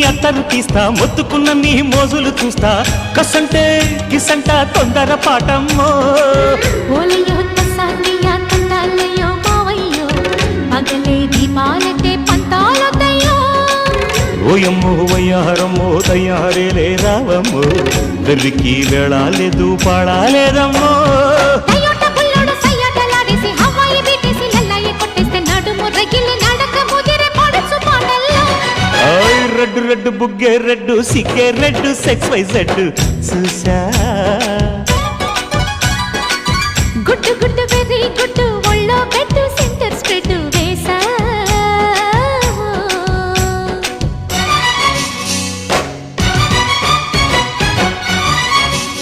అత్తరు తీస్తా మొత్తుకున్న నీ మోజులు చూస్తా కసంటే కిసంట తొందర పాటమ్మో ఓలయ్యో తసానియా తండాలయ్యో మావయ్యో పగలే దీపాలకే పంతాలొద్దయ్యో ఓయమ్మో వయ్యారమ్మో తయారేలే రావమ్మో వెర్రికి వేళాలేదు పాడాలేదమ్మో టయోటా బుల్లోడు సయ్యాటలాడేసి హవాయి బీటేసి లల్లాయి కొట్టేస్తే నడుము రగిలి నడక ముదిరే పడుచు పాటల్లో రెడ్డు రెడ్డు బుగ్గే రెడ్డు సిగ్గే రెడ్డు సెక్స్ వై జెడ్ చూసా